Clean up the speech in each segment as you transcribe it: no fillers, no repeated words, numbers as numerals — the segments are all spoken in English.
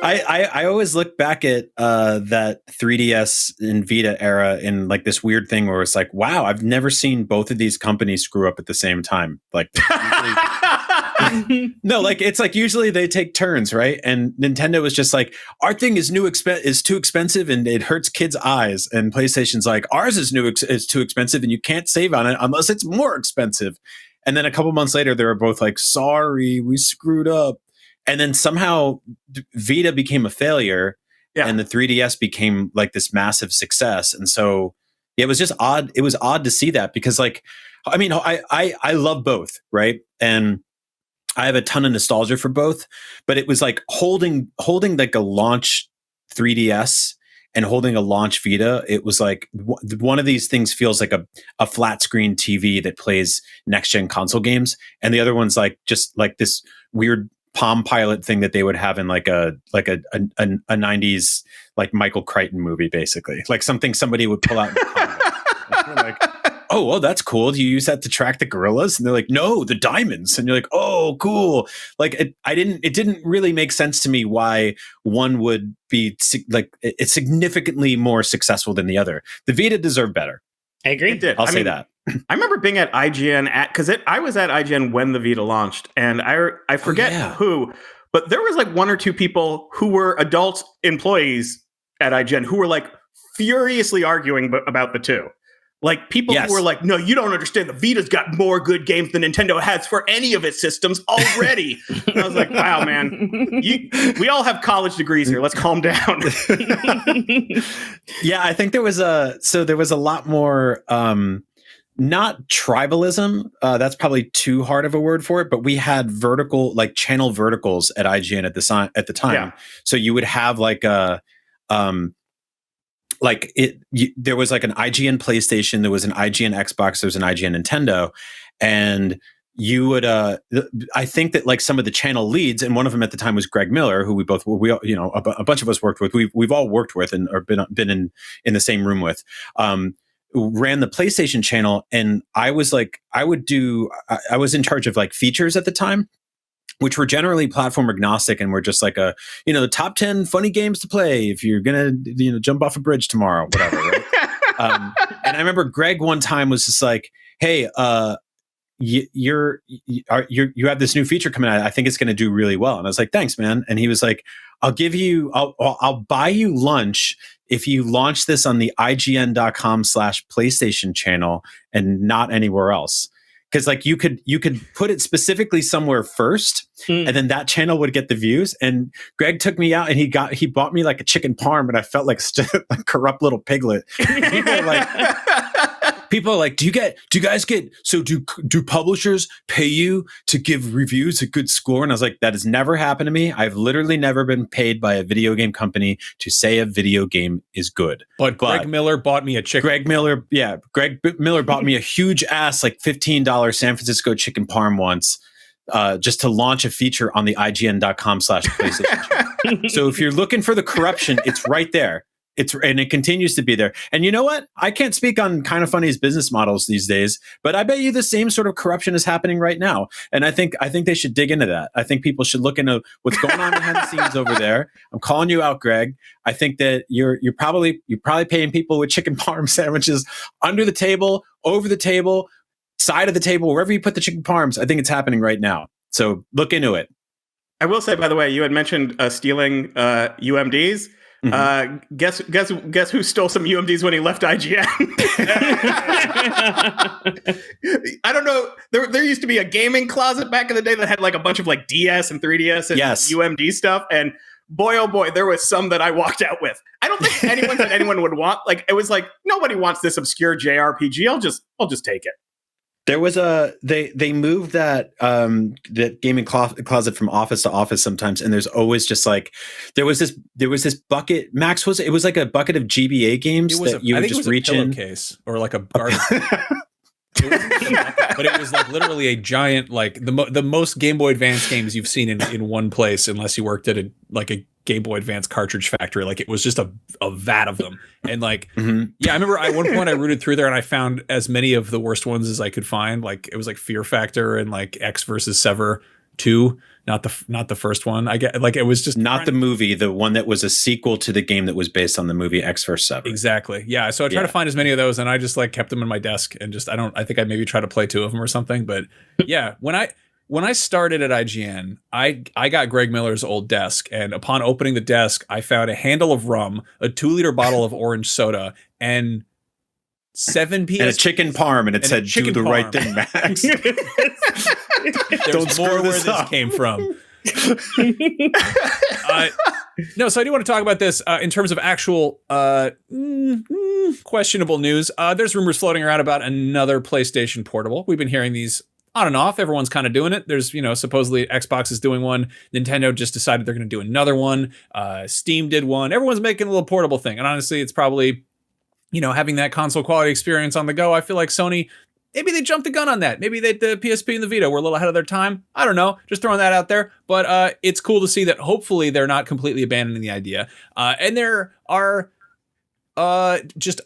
I always look back at that 3DS and Vita era in like this weird thing where it's like, wow, I've never seen both of these companies screw up at the same time. Like, no, like it's like usually they take turns, right? And Nintendo was just like, our thing is is too expensive and it hurts kids' eyes, and PlayStation's like, ours is is too expensive and you can't save on it unless it's more expensive. And then a couple months later, they were both like, sorry, we screwed up. And then somehow Vita became a failure, and the 3DS became like this massive success. And so it was just odd. It was odd to see that because, like, I mean, I love both, right? And I have a ton of nostalgia for both. But it was like holding like a launch 3DS and holding a launch Vita. It was like one of these things feels like a flat screen TV that plays next gen console games, and the other one's like just like this weird Palm Pilot thing that they would have in like a 90s like Michael Crichton movie, basically, like something somebody would pull out in like, oh, well, that's cool. Do you use that to track the gorillas? And they're like, no, the diamonds. And you're like, oh, cool. Like it didn't really make sense to me why one would be like it's significantly more successful than the other. The Vita deserved better. I agree. It did. I'll say that. I remember being at IGN because I was at IGN when the Vita launched, and I forget who, but there was like one or two people who were adult employees at IGN who were like furiously arguing about the two. Like people who were like, no, you don't understand. The Vita's got more good games than Nintendo has for any of its systems already. And I was like, wow, man, we all have college degrees here. Let's calm down. Yeah, I think there was a lot more, not tribalism. That's probably too hard of a word for it, but we had vertical, like channel verticals at IGN at the time. Yeah. So you would have like a, there was like an IGN PlayStation, there was an IGN Xbox, there was an IGN Nintendo, and you would I think that like some of the channel leads, and one of them at the time was Greg Miller, who a bunch of us worked with, we've all worked with and or been in the same room with, ran the PlayStation channel, and I was in charge of like features at the time, which were generally platform agnostic, and were just like the top 10 funny games to play if you're gonna jump off a bridge tomorrow, whatever. Right? And I remember Greg one time was just like, "Hey, you have this new feature coming out. I think it's going to do really well." And I was like, "Thanks, man." And he was like, I'll buy you lunch if you launch this on the IGN.com/PlayStation channel and not anywhere else." Because like you could put it specifically somewhere first, and then that channel would get the views. And Greg took me out, and he bought me like a chicken parm, and I felt like a corrupt little piglet. People are like, do publishers pay you to give reviews a good score? And I was like, that has never happened to me. I've literally never been paid by a video game company to say a video game is good. But Greg Miller bought me a chicken. Greg Miller bought me a huge ass, like $15 San Francisco chicken parm once, just to launch a feature on the IGN.com/PlayStation. So if you're looking for the corruption, it's right there. And it continues to be there. And you know what? I can't speak on Kind of Funny's business models these days, but I bet you the same sort of corruption is happening right now. And I think they should dig into that. I think people should look into what's going on behind the scenes over there. I'm calling you out, Greg. I think that you're probably paying people with chicken parm sandwiches under the table, over the table, side of the table, wherever you put the chicken parms. I think it's happening right now. So look into it. I will say, by the way, you had mentioned stealing UMDs. Mm-hmm. Guess who stole some UMDs when he left IGN? I don't know. There used to be a gaming closet back in the day that had like a bunch of like DS and 3DS and UMD stuff, and boy oh boy, there was some that I walked out with. I don't think anyone would want. Like it was like nobody wants this obscure JRPG. I'll just take it. There was they moved that gaming closet from office to office sometimes, and there's always just like there was this bucket. Max, it was like a bucket of GBA games that you would just reach in, case or like a garden. But it was like literally a giant, like the most Game Boy Advance games you've seen in one place, unless you worked at a Game Boy Advance cartridge factory. Like it was just a vat of them. And like, yeah, I remember at one point I rooted through there and I found as many of the worst ones as I could find. Like it was like Fear Factor and like X versus Sever 2. not the first one. I get like it was just not the movie, the one that was a sequel to the game that was based on the movie X vs. Sever. Exactly. Yeah. So I tried to find as many of those, and I just like kept them in my desk, and just I think I maybe try to play 2 of them or something. But yeah, when I started at IGN, I got Greg Miller's old desk, and upon opening the desk, I found a handle of rum, a 2-liter bottle of orange soda, and 7 PS and a chicken parm, and it said "Do the right thing, Max." Don't screw where this came from. No, so I do want to talk about this in terms of actual questionable news. There's rumors floating around about another PlayStation Portable. We've been hearing these on and off. Everyone's kind of doing it. There's, supposedly Xbox is doing one. Nintendo just decided they're going to do another one. Steam did one. Everyone's making a little portable thing. And honestly, it's probably, having that console quality experience on the go. I feel like Sony, maybe they jumped the gun on that. Maybe the PSP and the Vita were a little ahead of their time. I don't know. Just throwing that out there. But it's cool to see that hopefully they're not completely abandoning the idea. And there are just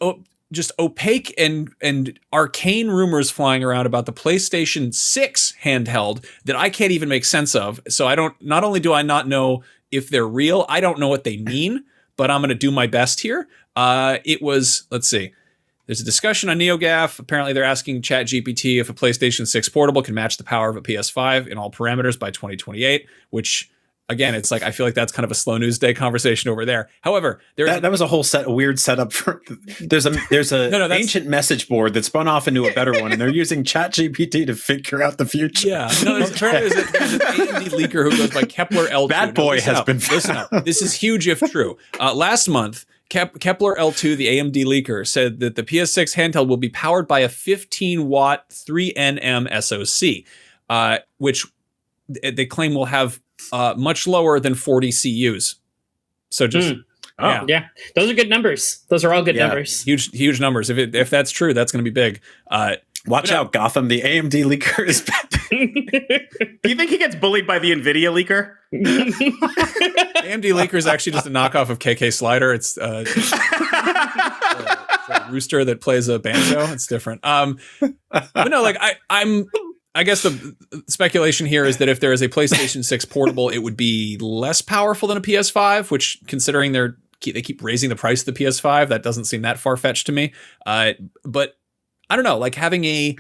opaque and arcane rumors flying around about the PlayStation 6 handheld that I can't even make sense of. So not only do I not know if they're real, I don't know what they mean, but I'm going to do my best here. Let's see. There's a discussion on NeoGAF. Apparently they're asking ChatGPT if a PlayStation 6 portable can match the power of a PS5 in all parameters by 2028, which again, it's like, I feel like that's kind of a slow news day conversation over there. However, that was a weird setup for, there's a ancient message board that spun off into a better one, and they're using ChatGPT to figure out the future. Yeah. No, there's an AMD leaker who goes by Kepler L2. Bad boy has been found. Listen up. This is huge if true. Last month, Kepler L2, the AMD leaker, said that the PS6 handheld will be powered by a 15-watt 3nm SoC, which they claim will have much lower than 40 CUs. So just yeah, those are good numbers. Those are all good numbers. Huge numbers. If that's true, that's going to be big. Watch out, Gotham. The AMD leaker is bad. Do you think he gets bullied by the NVIDIA leaker? AMD leaker is actually just a knockoff of KK Slider. It's a rooster that plays a banjo. It's different. But no, like I guess the speculation here is that if there is a PlayStation 6 portable, it would be less powerful than a PS5, which, considering they keep raising the price of the PS5, that doesn't seem that far-fetched to me. But I don't know, like having a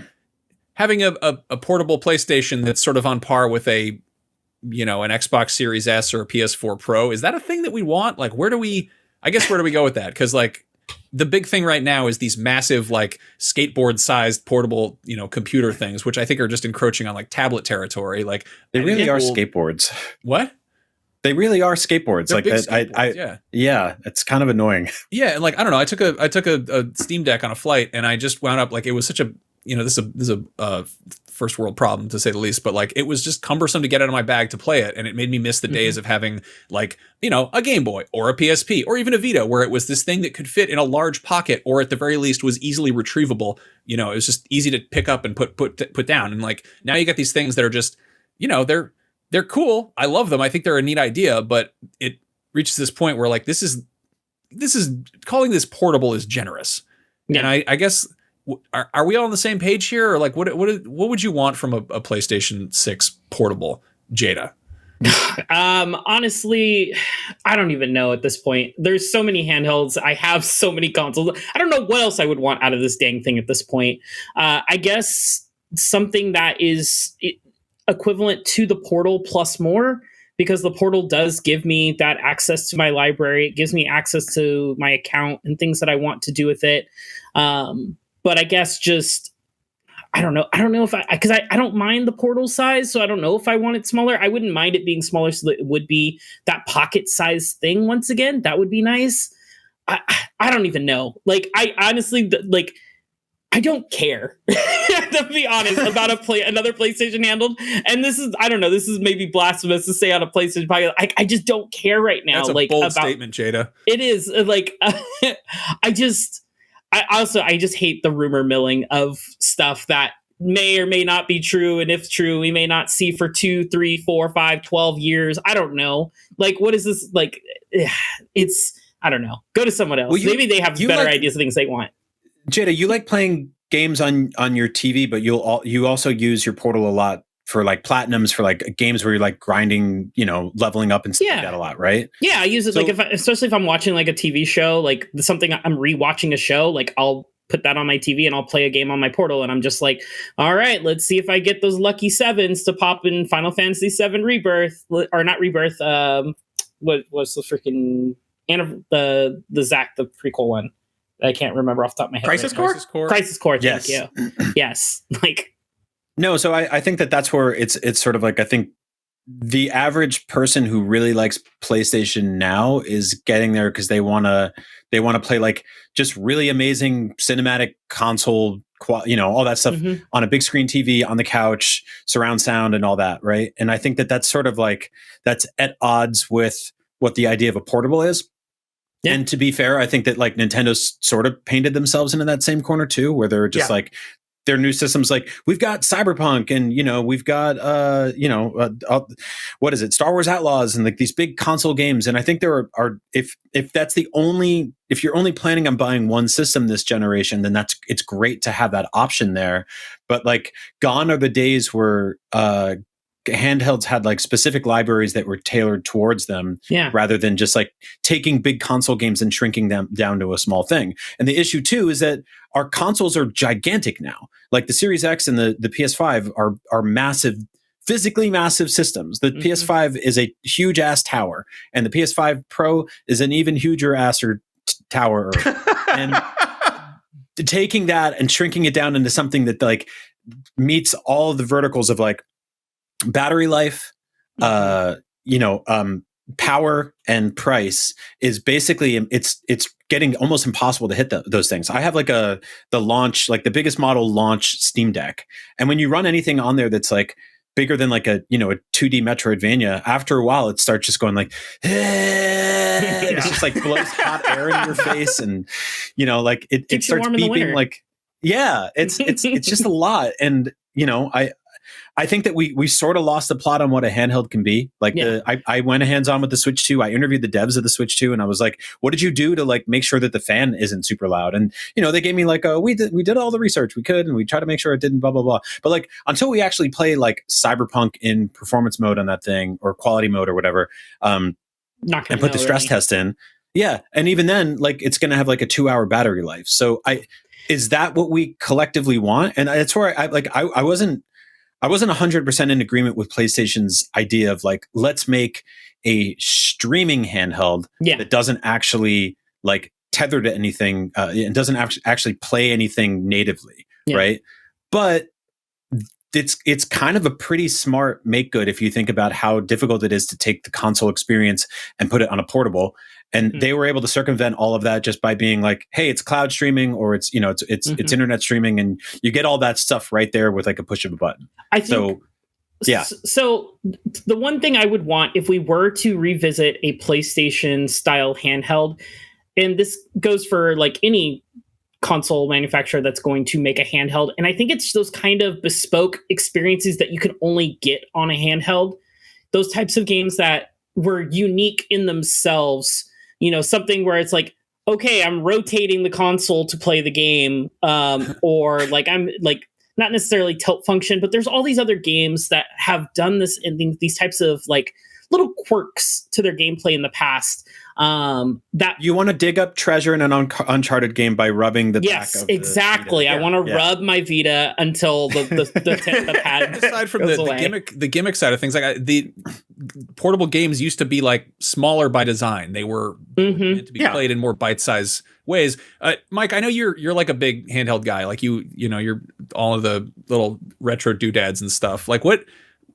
portable PlayStation that's sort of on par with an Xbox Series S or a PS4 Pro, is that a thing that we want? Like, where do we go with that? Because like, the big thing right now is these massive, like, skateboard-sized portable, computer things, which I think are just encroaching on like tablet territory. Like, they really are skateboards. What? They really are skateboards. They're like big that. Skateboards, Yeah, it's kind of annoying. Yeah, and like I don't know. I took a Steamdeck on a flight, and I just wound up like, it was such a this is a first world problem, to say the least, but like, it was just cumbersome to get out of my bag to play it, and it made me miss the days of having like a Game Boy or a PSP or even a Vita, where it was this thing that could fit in a large pocket, or at the very least was easily retrievable. It was just easy to pick up and put down. And like, now you got these things that are just they're cool. I love them. I think they're a neat idea, but it reaches this point where like, this is calling this portable is generous. Yeah. And I guess, are we all on the same page here? Or like, what would you want from a PlayStation 6 portable, Jada? Honestly, I don't even know at this point. There's so many handhelds. I have so many consoles. I don't know what else I would want out of this dang thing at this point. I guess something that is equivalent to the Portal plus more, because the Portal does give me that access to my library. It gives me access to my account and things that I want to do with it. But I guess just, I don't know if because I don't mind the Portal size, so I don't know if I want it smaller. I wouldn't mind it being smaller, so that it would be that pocket size thing once again. That would be nice. I don't even know. Like, I honestly, like, I don't care, to be honest, about another PlayStation handled. And this is, I don't know, this is maybe blasphemous to say on a PlayStation podcast. I just don't care right now. That's a bold statement, Jada. It is like, I just hate the rumor milling of stuff that may or may not be true. And if true, we may not see for 2, 3, 4, 5, 12 years. I don't know. Like, what is this? Like, it's, I don't know. Go to someone else. Well, maybe they have better ideas of things they want. Jada, you like playing games on your TV, but you also use your Portal a lot like platinums for like games where you're like grinding, leveling up and stuff like that a lot, right? Yeah, I use it like especially if I'm watching like a TV show, like something I'm rewatching a show, like I'll put that on my TV and I'll play a game on my portal, and I'm just like, all right, let's see if I get those lucky 7s to pop in Final Fantasy 7 Rebirth, or not Rebirth. What was the freaking the Zack, the prequel one? I can't remember off the top of my head. Crisis Core. Crisis Core. Thank Yes. you. Yes. Like. No, so I think that's where it's sort of like, I think the average person who really likes PlayStation now is getting there because they want to play like just really amazing cinematic console, all that stuff on a big screen TV, on the couch, surround sound and all that, right? And I think that's sort of like, that's at odds with what the idea of a portable is. Yeah. And to be fair, I think that like Nintendo's sort of painted themselves into that same corner too, where they're just like, their new systems, like we've got Cyberpunk and we've got what is it, Star Wars Outlaws, and like these big console games. And I think there are if you're only planning on buying one system this generation, then it's great to have that option there. But like gone are the days where handhelds had like specific libraries that were tailored towards them, rather than just like taking big console games and shrinking them down to a small thing. And the issue too is that our consoles are gigantic now. Like the Series X and the PS5 are massive, physically massive systems. The PS5 is a huge ass tower, and the PS5 Pro is an even huger asser tower. And taking that and shrinking it down into something that like meets all of the verticals of like battery life, power and price is basically, it's getting almost impossible to hit those things. I have like the biggest model launch Steamdeck, and when you run anything on there that's like bigger than like a 2D Metroidvania, after a while it starts just going like, it's just like blows hot air in your face, and like it starts beeping like, it's just a lot. And I think that we sort of lost the plot on what a handheld can be. Like I went hands-on with the Switch 2. I interviewed the devs of the Switch 2, and I was like, what did you do to like make sure that the fan isn't super loud? And they gave me like, we did all the research we could, and we tried to make sure it didn't blah blah blah. But like until we actually play like Cyberpunk in performance mode on that thing, or quality mode or whatever, and put the stress test in, and even then, like it's going to have like a 2-hour battery life. So is that what we collectively want? And it's where I wasn't 100% in agreement with PlayStation's idea of like, let's make a streaming handheld that doesn't actually like tether to anything and doesn't actually play anything natively, right? But it's kind of a pretty smart make good if you think about how difficult it is to take the console experience and put it on a portable. And they were able to circumvent all of that just by being like, hey, it's cloud streaming, or it's it's internet streaming, and you get all that stuff right there with like a push of a button. I think so the one thing I would want if we were to revisit a PlayStation style handheld, and this goes for like any console manufacturer that's going to make a handheld, and I think it's those kind of bespoke experiences that you can only get on a handheld, those types of games that were unique in themselves, something where it's like, okay, I'm rotating the console to play the game, or like I'm like not necessarily tilt function, but there's all these other games that have done this in these types of like little quirks to their gameplay in the past. That you want to dig up treasure in an Uncharted game by rubbing the back of exactly. I want to rub my Vita until the pad. Aside from the gimmick side of things, like the portable games used to be like smaller by design. They were meant to be played in more bite-sized ways. Mike, I know you're like a big handheld guy. Like you're all of the little retro doodads and stuff. Like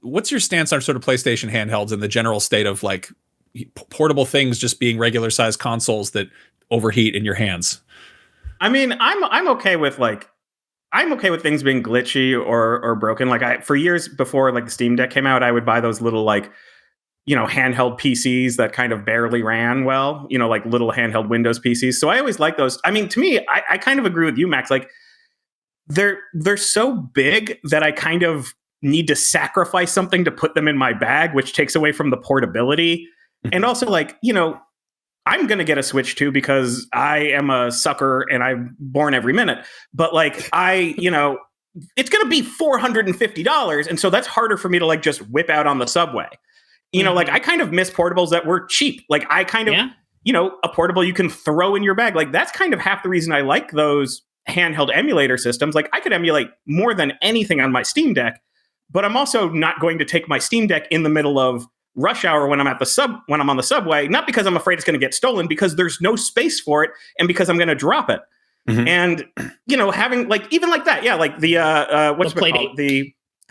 what's your stance on sort of PlayStation handhelds and the general state of like portable things just being regular sized consoles that overheat in your hands? I mean, I'm okay with things being glitchy or broken. Like for years before like the Steam Deck came out, I would buy those little like handheld PCs that kind of barely ran well, like little handheld Windows PCs. So I always like those. I mean, to me, I kind of agree with you, Max. Like they're so big that I kind of need to sacrifice something to put them in my bag, which takes away from the portability. And also, like, I'm going to get a Switch 2 because I am a sucker and I'm born every minute. But like, it's going to be $450. And so that's harder for me to like just whip out on the subway. You know, like I kind of miss portables that were cheap. Like I kind of, you know, a portable you can throw in your bag. Like that's kind of half the reason I like those handheld emulator systems. Like I could emulate more than anything on my Steamdeck, but I'm also not going to take my Steamdeck in the middle of rush hour when I'm on the subway, not because I'm afraid it's going to get stolen, because there's no space for it and because I'm going to drop it. And, you know, having like, even like that. Yeah. Like the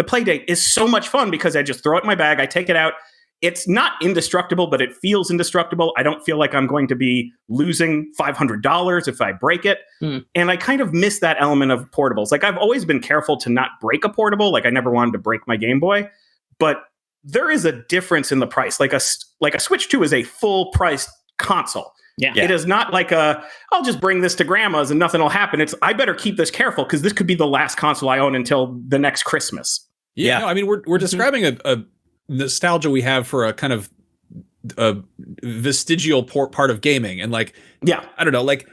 Playdate is so much fun because I just throw it in my bag. I take it out. It's not indestructible, but it feels indestructible. I don't feel like I'm going to be losing $500 if I break it. And I kind of miss that element of portables. Like I've always been careful to not break a portable. Like I never wanted to break my Game Boy, but there is a difference in the price. Like a Switch 2 is a full price console. Yeah. It is not like I'll just bring this to grandma's and nothing will happen. It's, I better keep this careful because this could be the last console I own until the next Christmas. Yeah. No, I mean, we're describing a nostalgia we have for a kind of a vestigial part of gaming. And like, I don't know, like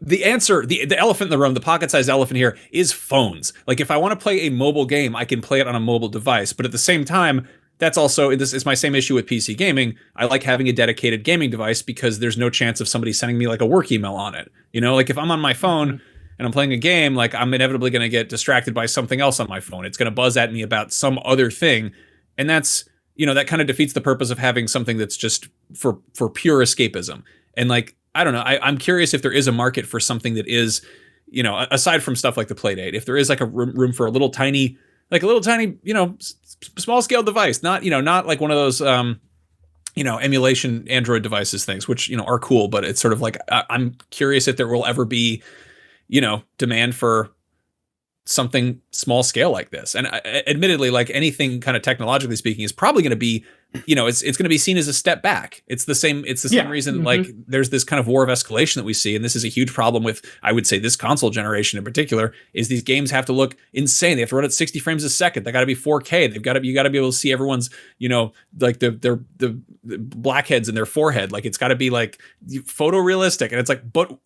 the answer, the elephant in the room, the pocket-sized elephant here is phones. Like if I want to play a mobile game, I can play it on a mobile device. But at the same time, that's also, this is my same issue with PC gaming. I like having a dedicated gaming device because there's no chance of somebody sending me like a work email on it. You know, like if I'm on my phone and I'm playing a game, like I'm inevitably going to get distracted by something else on my phone. It's going to buzz at me about some other thing. And that's, you know, that kind of defeats the purpose of having something that's just for pure escapism. And like, I don't know, I'm curious if there is a market for something that is, you know, aside from stuff like the Playdate, if there is like a room for a little tiny, you know, small scale device, not, you know, not like one of those, you know, emulation Android devices things, which, you know, are cool, but it's sort of like, I'm curious if there will ever be, you know, demand for something small scale like this. And admittedly, like anything kind of technologically speaking is probably going to be, you know, it's going to be seen as a step back. It's the same reason, like there's this kind of war of escalation that we see. And this is a huge problem with, I would say, this console generation in particular, is these games have to look insane. They have to run at 60 frames a second. They got to be 4K. You got to be able to see everyone's, you know, like the blackheads in their forehead. Like it's got to be like photorealistic. And it's like, but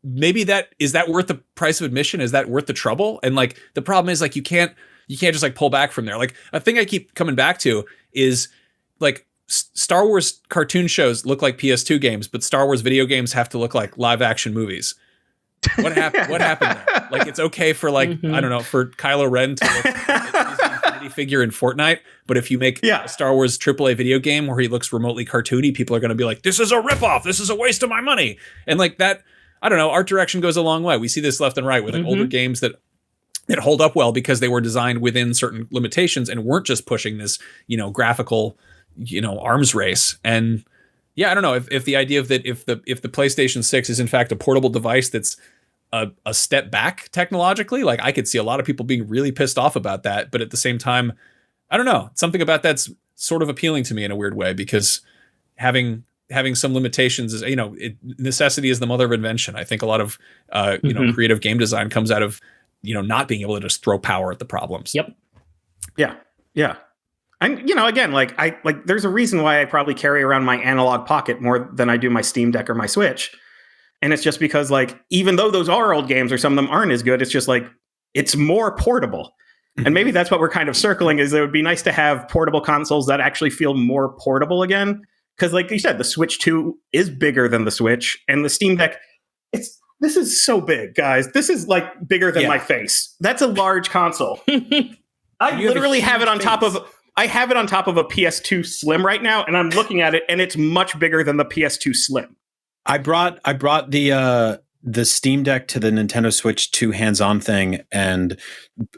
maybe is that worth the price of admission? Is that worth the trouble? And like the problem is like you can't just like pull back from there. Like a thing I keep coming back to is like Star Wars cartoon shows look like PS2 games, but Star Wars video games have to look like live action movies. What happened? What happened there? Like it's okay for like I don't know, for Kylo Ren to look like an Infinity figure in Fortnite, but if you make a Star Wars AAA video game where he looks remotely cartoony, people are going to be like, "This is a ripoff. This is a waste of my money." And like that, I don't know, art direction goes a long way. We see this left and right with like older games that hold up well because they were designed within certain limitations and weren't just pushing this, you know, graphical, you know, arms race. And yeah, I don't know if the idea of that, if the PlayStation 6 is in fact a portable device that's a step back technologically, like I could see a lot of people being really pissed off about that. But at the same time, I don't know, something about that's sort of appealing to me in a weird way, because having some limitations is, you know, necessity is the mother of invention. I think a lot of, you know, creative game design comes out of, you know, not being able to just throw power at the problems. Yep. Yeah. Yeah. And, you know, again, like there's a reason why I probably carry around my analog pocket more than I do my Steam Deck or my Switch. And it's just because like, even though those are old games or some of them aren't as good, it's just like, it's more portable. And maybe that's what we're kind of circling, is it would be nice to have portable consoles that actually feel more portable again. Because like you said, the Switch 2 is bigger than the Switch, and the Steam Deck, this is so big, guys. This is like bigger than my face. That's a large console. I literally have it on top of a PS2 Slim right now, and I'm looking at it, and it's much bigger than the PS2 Slim. I brought the Steam Deck to the Nintendo Switch 2 hands-on thing and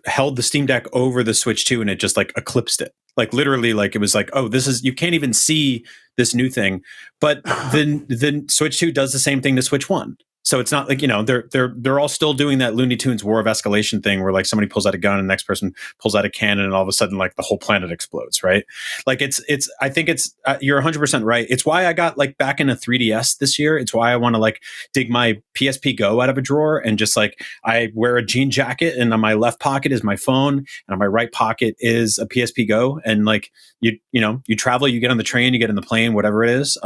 held the Steam Deck over the Switch 2, and it just like eclipsed it. Like literally, like it was like, oh, this is, you can't even see this new thing. But the Switch 2 does the same thing to Switch 1. So it's not like, you know, they're all still doing that Looney Tunes war of escalation thing where like somebody pulls out a gun and the next person pulls out a cannon and all of a sudden like the whole planet explodes, right? Like I think it's you're 100% right. It's why I got like back in a 3DS this year. It's why I want to like dig my PSP Go out of a drawer and just like I wear a jean jacket, and on my left pocket is my phone and on my right pocket is a PSP Go, and like you know, you travel, you get on the train, you get in the plane, whatever it is.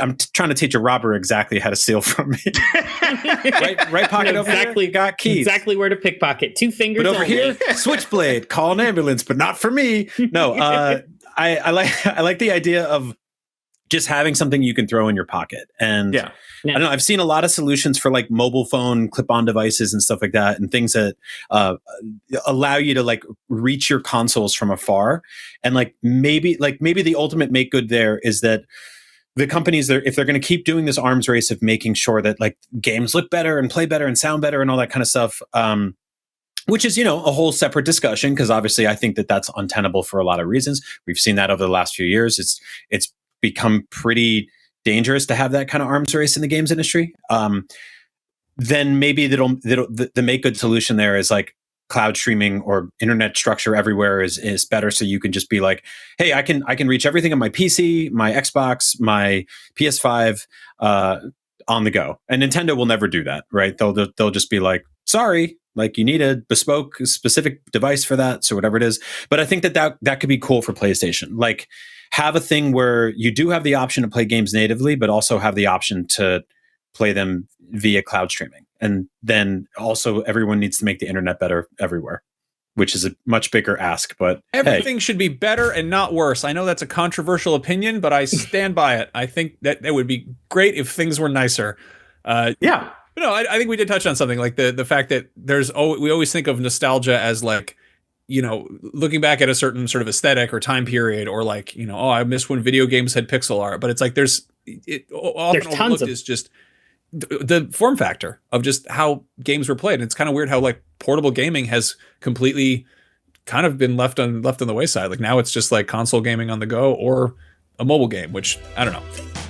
I'm trying to teach a robber exactly how to steal from me. right pocket over exactly, here, got keys. Exactly where to pickpocket. 2 fingers. But over only. here, switchblade, call an ambulance, but not for me. No, I like the idea of just having something you can throw in your pocket. And I don't know, I've seen a lot of solutions for like mobile phone clip-on devices and stuff like that, and things that allow you to like reach your consoles from afar. And like maybe the ultimate make good there is that the companies, if they're going to keep doing this arms race of making sure that like games look better and play better and sound better and all that kind of stuff, which is, a whole separate discussion, because obviously I think that that's untenable for a lot of reasons. We've seen that over the last few years. It's become pretty dangerous to have that kind of arms race in the games industry. Then maybe the make good solution there is like cloud streaming or internet structure everywhere is better. So you can just be like, hey, I can reach everything on my PC, my Xbox, my PS5 on the go. And Nintendo will never do that, right? They'll just be like, sorry, like you need a bespoke specific device for that. So whatever it is. But I think that could be cool for PlayStation. Like have a thing where you do have the option to play games natively, but also have the option to play them via cloud streaming. And then also everyone needs to make the internet better everywhere, which is a much bigger ask, but everything should be better and not worse. I know that's a controversial opinion, but I stand by it. I think that would be great if things were nicer. Yeah. But no, I think we did touch on something like the fact that we always think of nostalgia as like, looking back at a certain sort of aesthetic or time period, or like, I miss when video games had pixel art, but it's like there's overlooked is just the form factor of just how games were played. And it's kind of weird how like portable gaming has completely kind of been left on the wayside. Like now it's just like console gaming on the go or a mobile game, which I don't know.